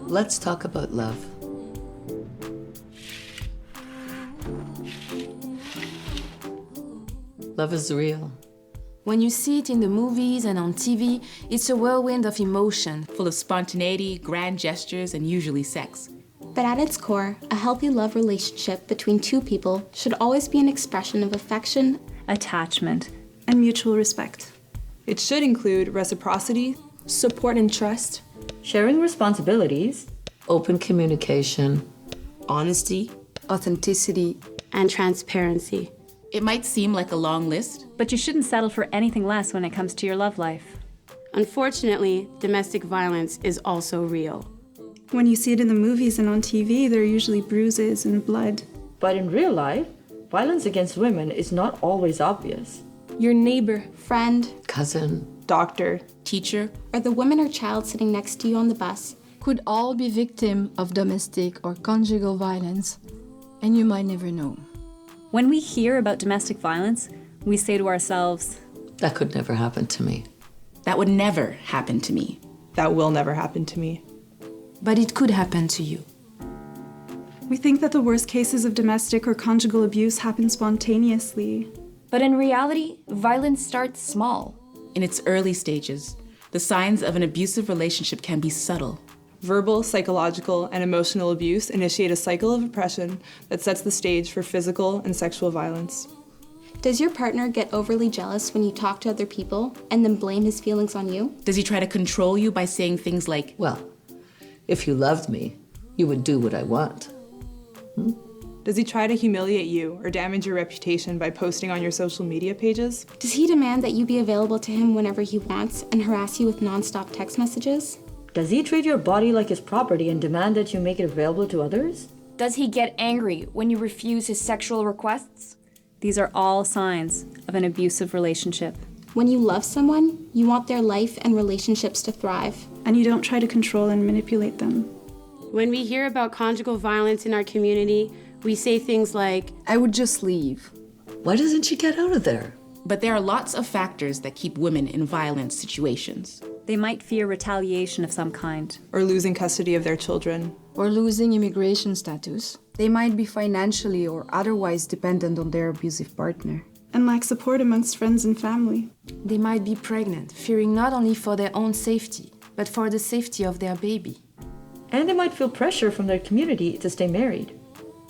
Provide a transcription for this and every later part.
Let's talk about love. Love is real. When you see it in the movies and on TV, it's a whirlwind of emotion. Full of spontaneity, grand gestures, and usually sex. But at its core, a healthy love relationship between two people should always be an expression of affection, attachment, and mutual respect. It should include reciprocity, support and trust, sharing responsibilities, open communication, honesty, authenticity, and transparency. It might seem like a long list, but you shouldn't settle for anything less when it comes to your love life. Unfortunately, domestic violence is also real. When you see it in the movies and on TV, there are usually bruises and blood. but in real life, violence against women is not always obvious. your neighbor, Friend, cousin, doctor, teacher, or the woman or child sitting next to you on the bus could all be victim of domestic or conjugal violence, and you might never know. When we hear about domestic violence, we say to ourselves, that could never happen to me. that would never happen to me. that will never happen to me. But it could happen to you. we think that the worst cases of domestic or conjugal abuse happen spontaneously. But in reality, violence starts small. In its early stages, the signs of an abusive relationship can be subtle. Verbal, psychological, and emotional abuse initiate a cycle of oppression that sets the stage for physical and sexual violence. Does your partner get overly jealous when you talk to other people and then blame his feelings on you? Does he try to control you by saying things like, Well, if you loved me, you would do what I want. Does he try to humiliate you or damage your reputation by posting on your social media pages? Does he demand that you be available to him whenever he wants and harass you with nonstop text messages? Does he treat your body like his property and demand that you make it available to others? Does he get angry when you refuse his sexual requests? These are all signs of an abusive relationship. When you love someone, you want their life and relationships to thrive. And you don't try to control and manipulate them. When we hear about conjugal violence in our community, we say things like, I would just leave. Why doesn't she get out of there? but there are lots of factors that keep women in violent situations. They might fear retaliation of some kind. Or losing custody of their children. Or losing immigration status. They might be financially or otherwise dependent on their abusive partner. And lack support amongst friends and family. They might be pregnant, fearing not only for their own safety, but for the safety of their baby. And they might feel pressure from their community to stay married.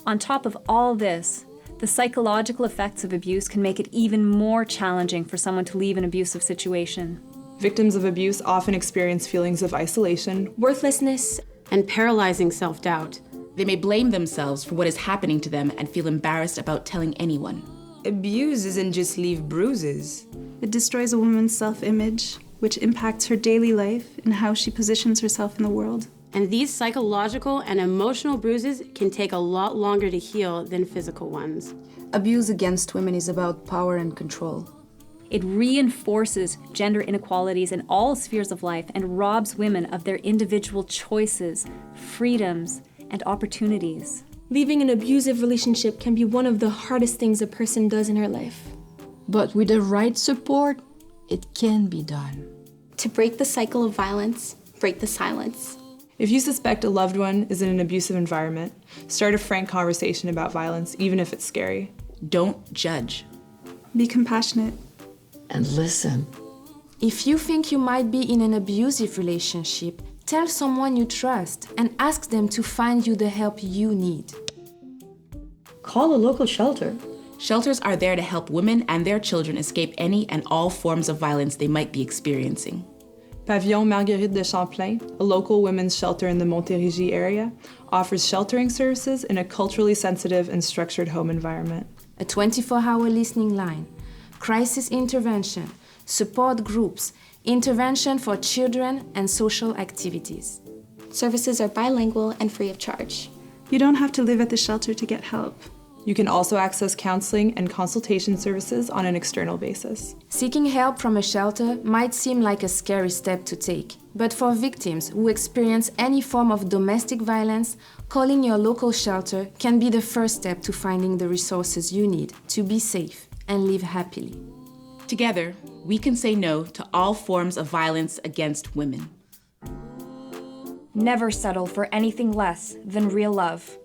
On top of all this, the psychological effects of abuse can make it even more challenging for someone to leave an abusive situation. Victims of abuse often experience feelings of isolation, worthlessness, and paralyzing self-doubt. They may blame themselves for what is happening to them and feel embarrassed about telling anyone. Abuse doesn't just leave bruises. It destroys a woman's self-image, which impacts her daily life and how she positions herself in the world. And these psychological and emotional bruises can take a lot longer to heal than physical ones. Abuse against women is about power and control. It reinforces gender inequalities in all spheres of life and robs women of their individual choices, freedoms, and opportunities. Leaving an abusive relationship can be one of the hardest things a person does in her life. But with the right support, it can be done. To break the cycle of violence, break the silence. If you suspect a loved one is in an abusive environment, start a frank conversation about violence, even if it's scary. Don't judge. Be compassionate. And listen. If you think you might be in an abusive relationship, tell someone you trust and ask them to find you the help you need. Call a local shelter. Shelters are there to help women and their children escape any and all forms of violence they might be experiencing. Pavillon Marguerite de Champlain, a local women's shelter in the Montérégie area, offers sheltering services in a culturally sensitive and structured home environment. A 24-hour listening line, crisis intervention, support groups, intervention for children, and social activities. Services are bilingual and free of charge. You don't have to live at the shelter to get help. You can also access counseling and consultation services on an external basis. Seeking help from a shelter might seem like a scary step to take, but for victims who experience any form of domestic violence, calling your local shelter can be the first step to finding the resources you need to be safe and live happily. Together, we can say no to all forms of violence against women. Never settle for anything less than real love.